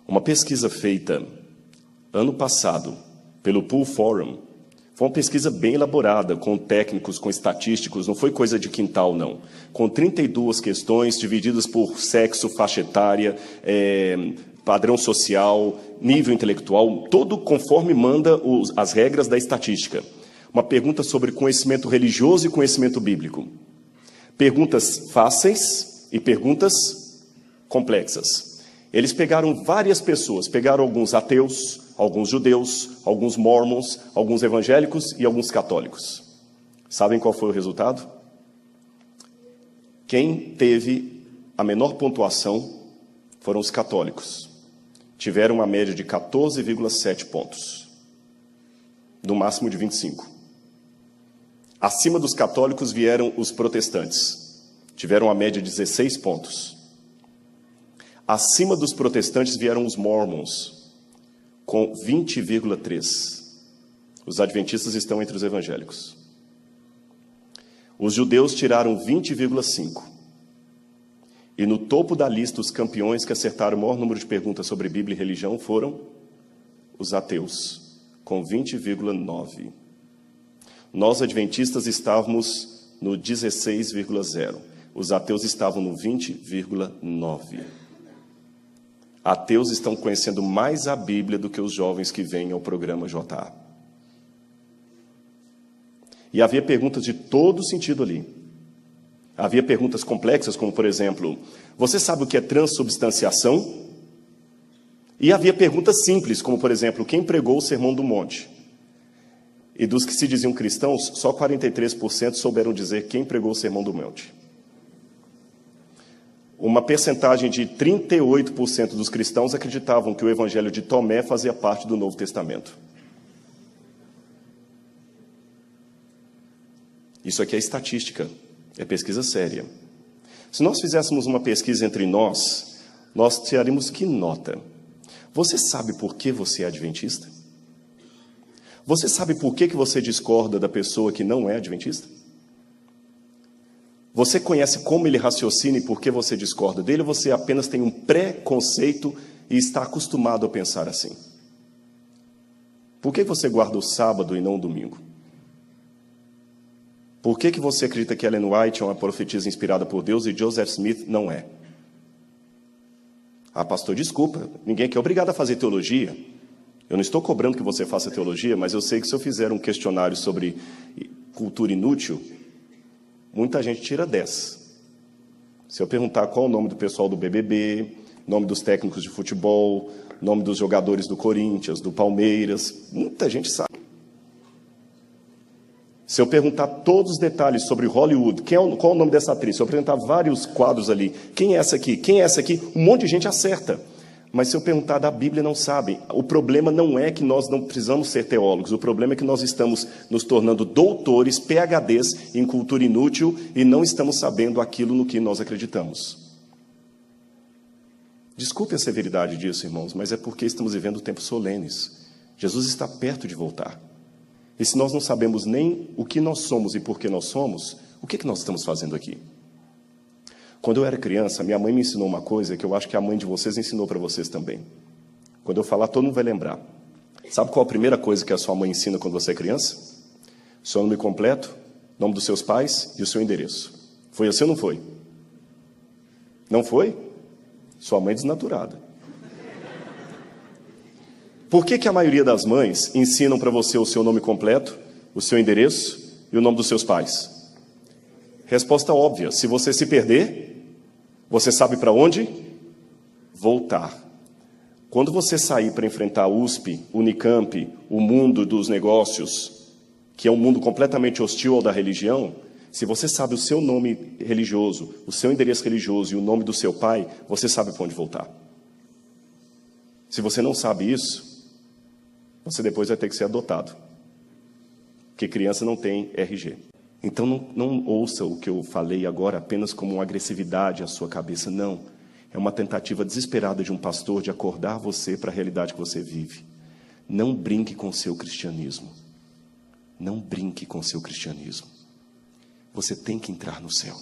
Uma pesquisa feita ano passado pelo Pool Forum, foi uma pesquisa bem elaborada, com técnicos, com estatísticos, não foi coisa de quintal, não. Com 32 questões divididas por sexo, faixa etária, padrão social, nível intelectual, todo conforme manda as regras da estatística. Uma pergunta sobre conhecimento religioso e conhecimento bíblico. Perguntas fáceis e perguntas complexas. Eles pegaram várias pessoas, pegaram alguns ateus, alguns judeus, alguns mormons, alguns evangélicos e alguns católicos. Sabem qual foi o resultado? Quem teve a menor pontuação foram os católicos. Tiveram uma média de 14,7 pontos, no máximo de 25. Acima dos católicos vieram os protestantes. Tiveram uma média de 16 pontos. Acima dos protestantes vieram os mormons, com 20,3. Os adventistas estão entre os evangélicos. Os judeus tiraram 20,5. E no topo da lista, os campeões que acertaram o maior número de perguntas sobre Bíblia e religião foram os ateus, com 20,9. Nós, adventistas, estávamos no 16,0. Os ateus estavam no 20,9. Ateus estão conhecendo mais a Bíblia do que os jovens que vêm ao programa JA. E havia perguntas de todo sentido ali. Havia perguntas complexas, como, por exemplo, você sabe o que é transubstanciação? E havia perguntas simples, como, por exemplo, quem pregou o Sermão do Monte? E dos que se diziam cristãos, só 43% souberam dizer quem pregou o Sermão do Monte. Uma percentagem de 38% dos cristãos acreditavam que o Evangelho de Tomé fazia parte do Novo Testamento. Isso aqui é estatística, é pesquisa séria. Se nós fizéssemos uma pesquisa entre nós tiraríamos que nota? Você sabe por que você é adventista? Você sabe por que você discorda da pessoa que não é adventista? Você conhece como ele raciocina e por que você discorda dele, ou você apenas tem um preconceito e está acostumado a pensar assim? Por que você guarda o sábado e não o domingo? Por que você acredita que Ellen White é uma profetisa inspirada por Deus e Joseph Smith não é? Ah, pastor, desculpa, ninguém aqui é obrigado a fazer teologia. Eu não estou cobrando que você faça teologia, mas eu sei que se eu fizer um questionário sobre cultura inútil, muita gente tira 10. Se eu perguntar qual é o nome do pessoal do BBB, nome dos técnicos de futebol, nome dos jogadores do Corinthians, do Palmeiras, muita gente sabe. Se eu perguntar todos os detalhes sobre Hollywood, qual é o nome dessa atriz? Se eu apresentar vários quadros ali, quem é essa aqui? Quem é essa aqui? Um monte de gente acerta. Mas se eu perguntar da Bíblia, não sabem. O problema não é que nós não precisamos ser teólogos. O problema é que nós estamos nos tornando doutores, PhDs em cultura inútil e não estamos sabendo aquilo no que nós acreditamos. Desculpe a severidade disso, irmãos, mas é porque estamos vivendo tempos solenes. Jesus está perto de voltar. E se nós não sabemos nem o que nós somos e por que nós somos, o que nós estamos fazendo aqui? Quando eu era criança, minha mãe me ensinou uma coisa que eu acho que a mãe de vocês ensinou para vocês também. Quando eu falar, todo mundo vai lembrar. Sabe qual a primeira coisa que a sua mãe ensina quando você é criança? Seu nome completo, nome dos seus pais e o seu endereço. Foi assim ou não foi? Não foi? Sua mãe é desnaturada. Por que a maioria das mães ensinam para você o seu nome completo, o seu endereço e o nome dos seus pais? Resposta óbvia: se você se perder, você sabe para onde? Voltar. Quando você sair para enfrentar a USP, Unicamp, o mundo dos negócios, que é um mundo completamente hostil ao da religião, se você sabe o seu nome religioso, o seu endereço religioso e o nome do seu pai, você sabe para onde voltar. Se você não sabe isso, você depois vai ter que ser adotado. Porque criança não tem RG. Então não ouça o que eu falei agora apenas como uma agressividade à sua cabeça, não. É uma tentativa desesperada de um pastor de acordar você para a realidade que você vive. Não brinque com o seu cristianismo. Não brinque com o seu cristianismo. Você tem que entrar no céu.